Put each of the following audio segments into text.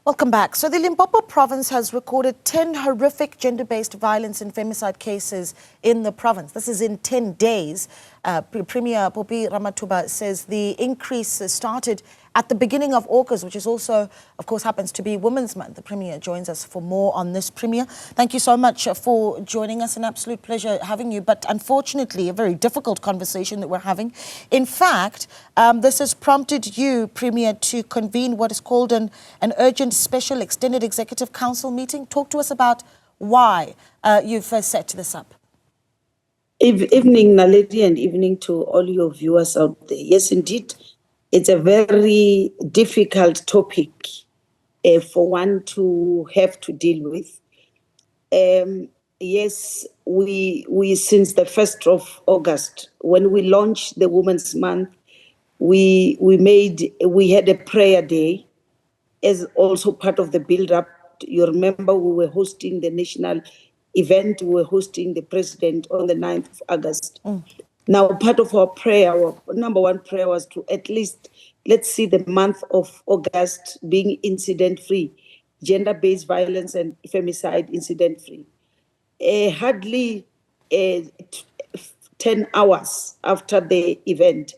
Welcome back. So the Limpopo province has recorded 10 horrific gender-based violence and femicide cases in the province. This is in 10 days. Premier Phophi Ramathuba says the increase started at the beginning of August, which is also, of course, happens to be Women's Month. The Premier joins us for more on this. Premier, thank you so much for joining us. An absolute pleasure having you. But unfortunately, a very difficult conversation that we're having. In fact, this has prompted you, Premier, to convene what is called an urgent special extended executive council meeting. Talk to us about why you've set this up. Evening, Naledi, and evening to all your viewers out there. Yes, indeed, it's a very difficult topic for one to have to deal with. Yes, we since the 1st of August, when we launched the Women's Month, we had a prayer day as also part of the build-up. You remember we were hosting the national event, we were hosting the president on the 9th of August. Now, part of our prayer, our number one prayer was to at least, let's see the month of August being incident-free, gender-based violence and femicide incident-free. Hardly 10 hours after the event,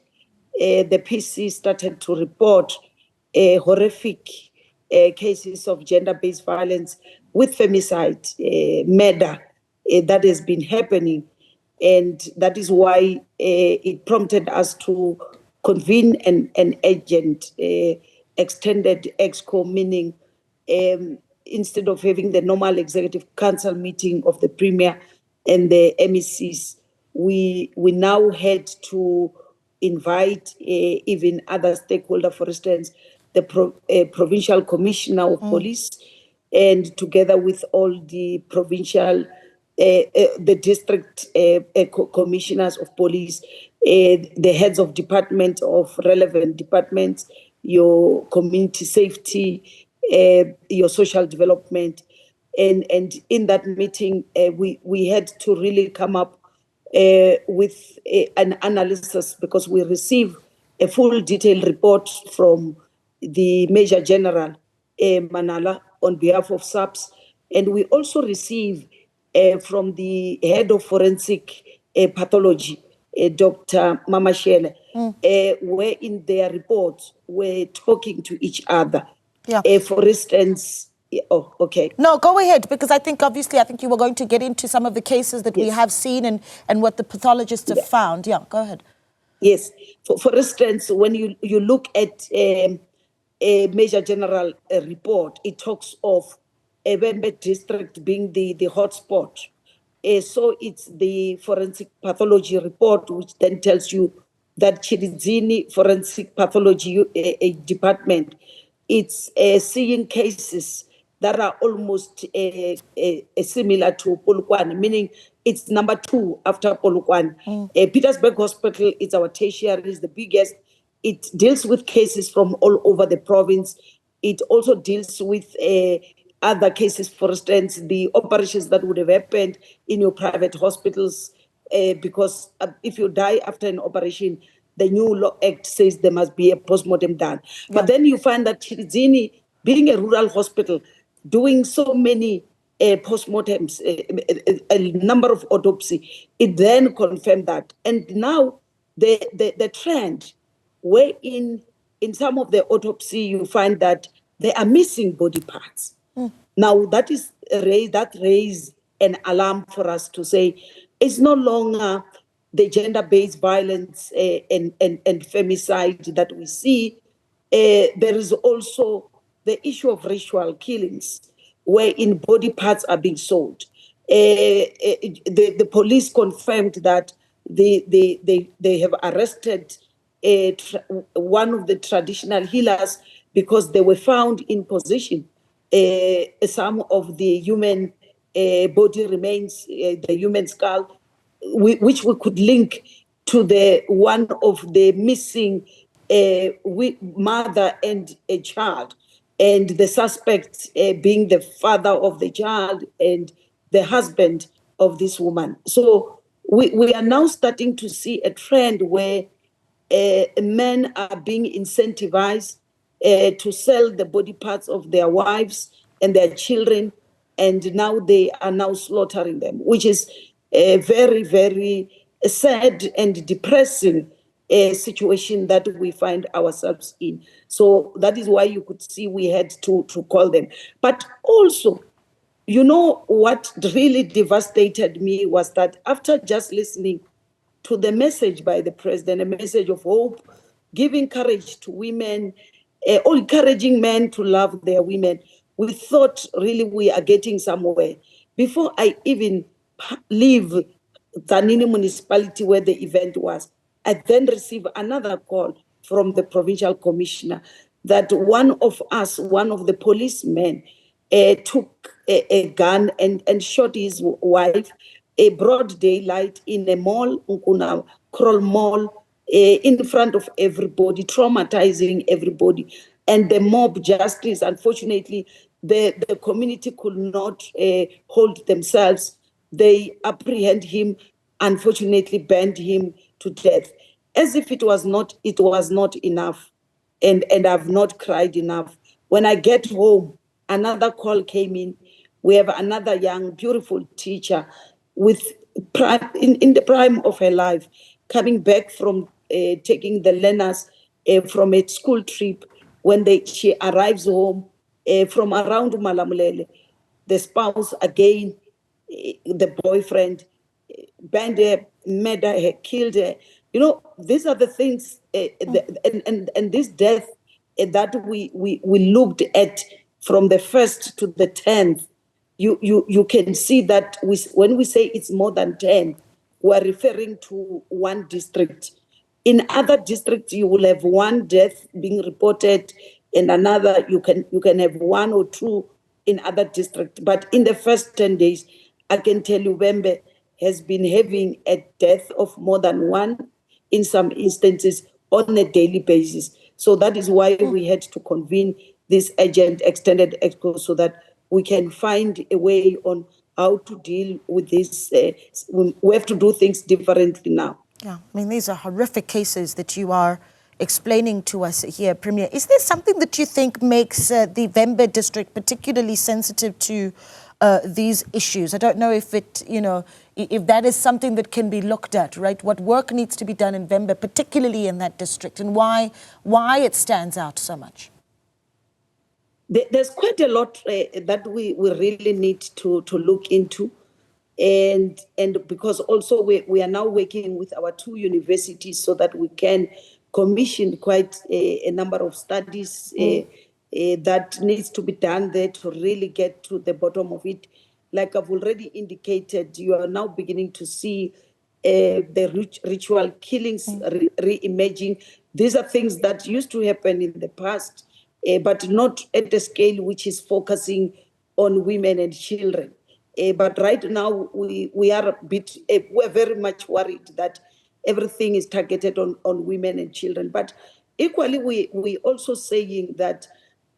the PC started to report horrific cases of gender-based violence with femicide, murder that has been happening. And that is why it prompted us to convene an urgent extended EXCO, meaning instead of having the normal executive council meeting of the Premier and the MECs, we now had to invite even other stakeholders, for instance, the provincial commissioner of police, and together with all the provincial, the district commissioners of police, the heads of department of relevant departments, your community safety, your social development. And in that meeting, we had to really come up with an analysis, because we received a full detailed report from the Major General Manala on behalf of SAPS, and we also received from the head of forensic pathology, Dr. Mamashele, where in their reports we're talking to each other. Yeah. For instance, oh, okay. No, go ahead, because I think you were going to get into some of the cases that we have seen and what the pathologists have found. Yeah, go ahead. Yes. For instance, when you look at a Major General report, it talks of Ebembe district being the hotspot. So it's the forensic pathology report, which then tells you that Chirizini Forensic Pathology Department, it's seeing cases that are almost similar to Polokwane, meaning it's number 2 after Polokwane. Petersburg Hospital is our tertiary, is the biggest. It deals with cases from all over the province. It also deals with other cases, for instance, the operations that would have happened in your private hospitals, because if you die after an operation, the new law act says there must be a postmortem done. Yeah. But then you find that Chirizini, being a rural hospital, doing so many postmortems, a number of autopsy, it then confirmed that. And now the trend, where in some of the autopsy you find that they are missing body parts. Now that raised an alarm for us to say it's no longer the gender-based violence and femicide that we see. There is also the issue of ritual killings, wherein body parts are being sold. The police confirmed that they have arrested one of the traditional healers because they were found in possession some of the human body remains, the human skull, which we could link to the one of the missing mother and a child, and the suspect being the father of the child and the husband of this woman. So we are now starting to see a trend where men are being incentivized to sell the body parts of their wives and their children, and now they are now slaughtering them, which is a very, very sad and depressing situation that we find ourselves in. So that is why you could see we had to call them. But also, you know, what really devastated me was that after just listening to the message by the president, a message of hope, giving courage to women, or encouraging men to love their women, we thought really we are getting somewhere. Before I even leave Zanini municipality where the event was, I then received another call from the provincial commissioner that one of us, one of the policemen, took a gun and shot his wife, a broad daylight in a mall, Nkuna Kroll Mall, in front of everybody, traumatizing everybody. And the mob justice, unfortunately, the community could not hold themselves. They apprehend him, unfortunately burned him to death. As if it was not enough. And I've not cried enough. When I get home, another call came in. We have another young, beautiful teacher with in the prime of her life, coming back from taking the learners from a school trip. When she arrives home from around Malamulele, the spouse again, the boyfriend, banned her, murdered her, killed her. You know, these are the things, and this death that we looked at from the 1st to the 10th. You can see that when we say it's more than 10, we're referring to one district. In other districts, you will have one death being reported, and another you can have one or two in other districts. But in the first 10 days, I can tell you, Wembe has been having a death of more than one, in some instances, on a daily basis. So that is why we had to convene this urgent extended expo so that we can find a way on how to deal with this. We have to do things differently now. Yeah, I mean, these are horrific cases that you are explaining to us here, Premier. Is there something that you think makes the Vhembe district particularly sensitive to these issues? I don't know if it, if that is something that can be looked at, right? What work needs to be done in Vhembe, particularly in that district, and why it stands out so much? There's quite a lot that we really need to look into. And because also we are now working with our two universities so that we can commission quite a number of studies that needs to be done there to really get to the bottom of it. Like I've already indicated, you are now beginning to see the ritual killings re-emerging. These are things that used to happen in the past, but not at a scale which is focusing on women and children. But right now, we are a bit, we're very much worried that everything is targeted on women and children. But equally, we also saying that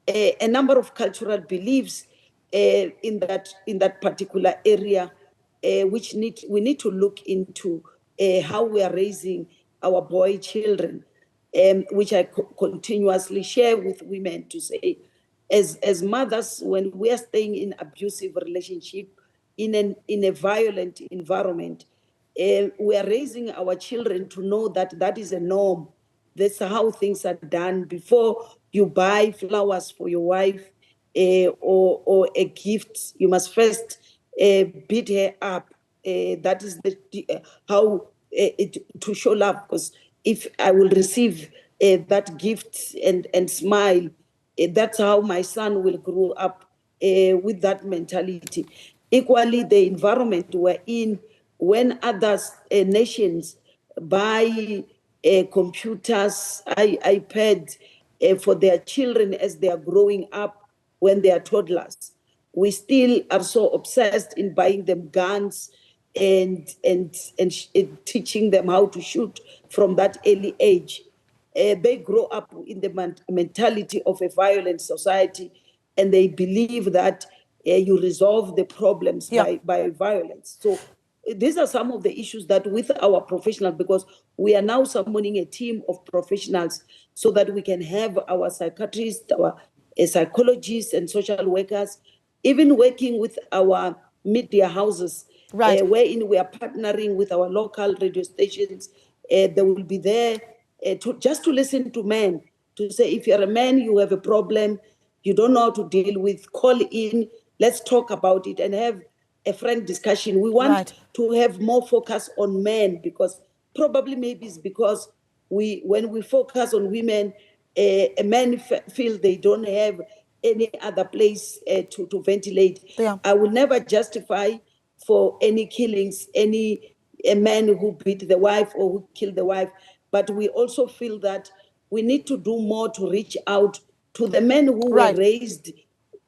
a number of cultural beliefs in that particular area, which we need to look into how we are raising our boy children, which I continuously share with women to say, as mothers, when we are staying in abusive relationship, in a violent environment, we are raising our children to know that that is a norm. That's how things are done. Before you buy flowers for your wife or a gift, you must first beat her up. That is how to show love. Because if I will receive that gift and smile, that's how my son will grow up with that mentality. Equally, the environment we're in, when other nations buy computers, iPads for their children as they are growing up when they are toddlers, we still are so obsessed in buying them guns and teaching them how to shoot from that early age. They grow up in the mentality of a violent society, and they believe that you resolve the problems by violence. So these are some of the issues that with our professionals, because we are now summoning a team of professionals so that we can have our psychiatrists, our psychologists and social workers, even working with our media houses, Right. wherein we are partnering with our local radio stations. They will be there just to listen to men, to say, if you're a man, you have a problem, you don't know how to deal with, call in, let's talk about it and have a frank discussion. We want Right. to have more focus on men, because probably maybe it's because when we focus on women, a men feel they don't have any other place to ventilate. Yeah. I will never justify for any killings, a man who beat the wife or who killed the wife, but we also feel that we need to do more to reach out to the men who were Right. raised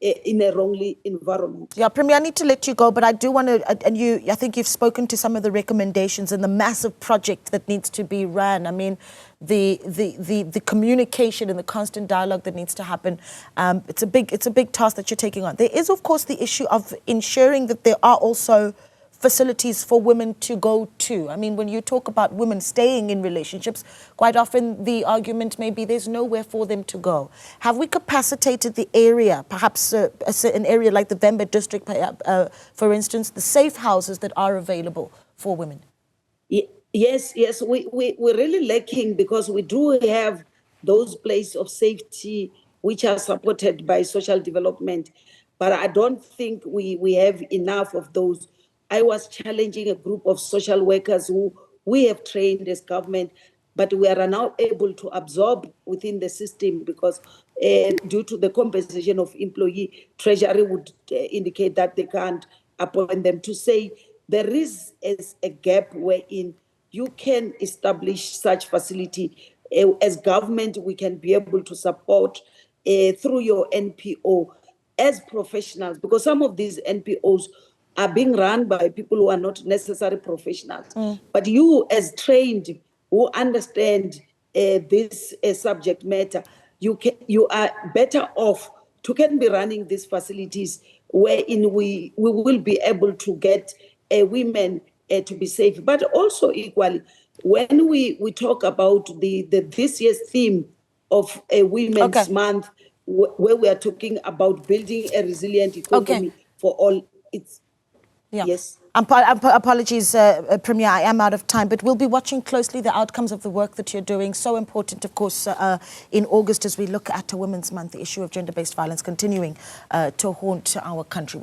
in a wrongly environment. Yeah, Premier, I need to let you go, but I do want to, and I think you've spoken to some of the recommendations and the massive project that needs to be ran. I mean, the communication and the constant dialogue that needs to happen. It's a big task that you're taking on. There is, of course, the issue of ensuring that there are also facilities for women to go to. I mean, when you talk about women staying in relationships, quite often the argument may be there's nowhere for them to go. Have we capacitated the area, perhaps an area like the Vembe district, for instance, the safe houses that are available for women? Yes, we're really lacking, because we do have those places of safety which are supported by social development, but I don't think we have enough of those. I was challenging a group of social workers who we have trained as government, but we are now able to absorb within the system, because due to the compensation of employee, Treasury would indicate that they can't appoint them, to say there is a gap wherein you can establish such facility. As government, we can be able to support through your NPO as professionals, because some of these NPOs are being run by people who are not necessarily professionals. But you, as trained, who understand this subject matter, you are better off to can be running these facilities wherein we will be able to get women to be safe. But also equally, when we talk about the this year's theme of a Women's Month, where we are talking about building a resilient economy for all, it's yes. Apologies, Premier, I am out of time, but we'll be watching closely the outcomes of the work that you're doing. So important, of course, in August as we look at a Women's Month, the issue of gender-based violence continuing to haunt our country.